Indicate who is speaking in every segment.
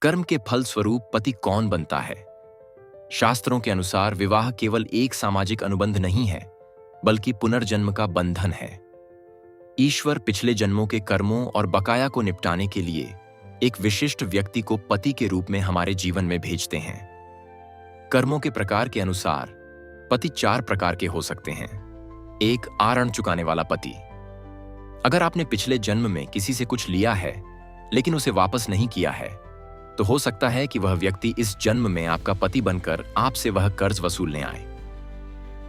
Speaker 1: कर्म के फल स्वरूप पति कौन बनता है? शास्त्रों के अनुसार विवाह केवल एक सामाजिक अनुबंध नहीं है, बल्कि पुनर्जन्म का बंधन है। ईश्वर पिछले जन्मों के कर्मों और बकाया को निपटाने के लिए एक विशिष्ट व्यक्ति को पति के रूप में हमारे जीवन में भेजते हैं। कर्मों के प्रकार के अनुसार पति 4 प्रकार के हो सकते हैं। 1. आरण चुकाने वाला पति। अगर आपने पिछले जन्म में किसी से कुछ लिया है लेकिन उसे वापस नहीं किया है, तो हो सकता है कि वह व्यक्ति इस जन्म में आपका पति बनकर आपसे वह कर्ज वसूलने आए।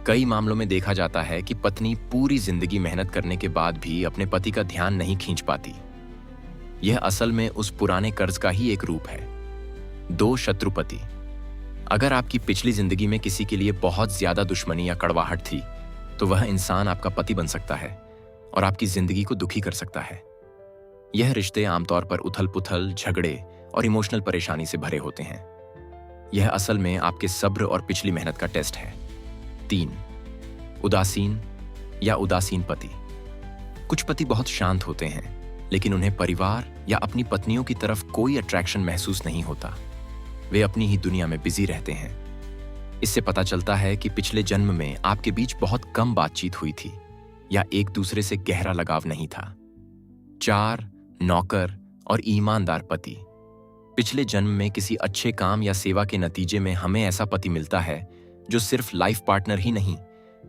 Speaker 1: कई मामलों में देखा जाता है कि पत्नी पूरी जिंदगी मेहनत करने के बाद भी अपने पति का ध्यान नहीं खींच पाती। यह असल में उस पुराने कर्ज का ही एक रूप है। 2. शत्रुपति। अगर आपकी पिछली जिंदगी में किसी के लिए बहुत ज्यादा दुश्मनी या कड़वाहट थी, तो वह इंसान आपका पति बन सकता है और आपकी जिंदगी को दुखी कर सकता है। यह रिश्ते आमतौर पर उथल-पुथल, झगड़े और इमोशनल परेशानी से भरे होते हैं। यह असल में आपके सब्र और पिछली मेहनत का टेस्ट है। 3. उदासीन या उदासीन पति। कुछ पति बहुत शांत होते हैं, लेकिन उन्हें परिवार या अपनी पत्नियों की तरफ कोई अट्रैक्शन महसूस नहीं होता। वे अपनी ही दुनिया में बिजी रहते हैं। इससे पता चलता है कि पिछले जन्म में आपके बीच बहुत कम बातचीत हुई थी या एक दूसरे से गहरा लगाव नहीं था। 4. नौकर और ईमानदार पति। पिछले जन्म में किसी अच्छे काम या सेवा के नतीजे में हमें ऐसा पति मिलता है जो सिर्फ लाइफ पार्टनर ही नहीं,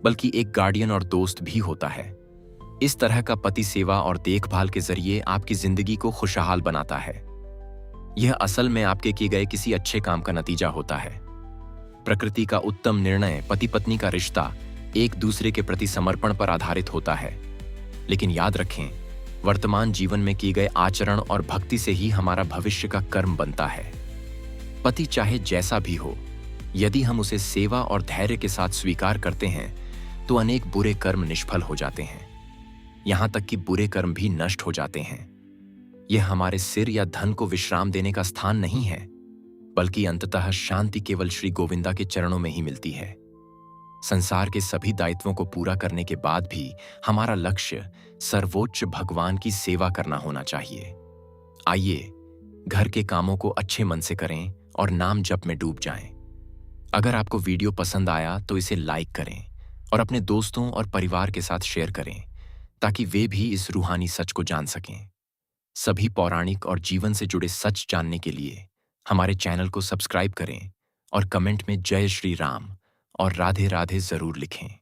Speaker 1: बल्कि एक गार्डियन और दोस्त भी होता है। इस तरह का पति सेवा और देखभाल के जरिए आपकी जिंदगी को खुशहाल बनाता है। यह असल में आपके किए गए किसी अच्छे काम का नतीजा होता है। प्रकृति का उत्तम निर्णय पति पत्नी का रिश्ता एक दूसरे के प्रति समर्पण पर आधारित होता है। लेकिन याद रखें, वर्तमान जीवन में किए गए आचरण और भक्ति से ही हमारा भविष्य का कर्म बनता है। पति चाहे जैसा भी हो, यदि हम उसे सेवा और धैर्य के साथ स्वीकार करते हैं, तो अनेक बुरे कर्म निष्फल हो जाते हैं। यहां तक कि बुरे कर्म भी नष्ट हो जाते हैं। यह हमारे सिर या धन को विश्राम देने का स्थान नहीं है, बल्कि अंततः शांति केवल श्री गोविंदा के चरणों में ही मिलती है। संसार के सभी दायित्वों को पूरा करने के बाद भी हमारा लक्ष्य सर्वोच्च भगवान की सेवा करना होना चाहिए। आइए, घर के कामों को अच्छे मन से करें और नाम जप में डूब जाएं। अगर आपको वीडियो पसंद आया तो इसे लाइक करें और अपने दोस्तों और परिवार के साथ शेयर करें, ताकि वे भी इस रूहानी सच को जान सकें। सभी पौराणिक और जीवन से जुड़े सच जानने के लिए हमारे चैनल को सब्सक्राइब करें और कमेंट में जय श्री राम और राधे राधे जरूर लिखें।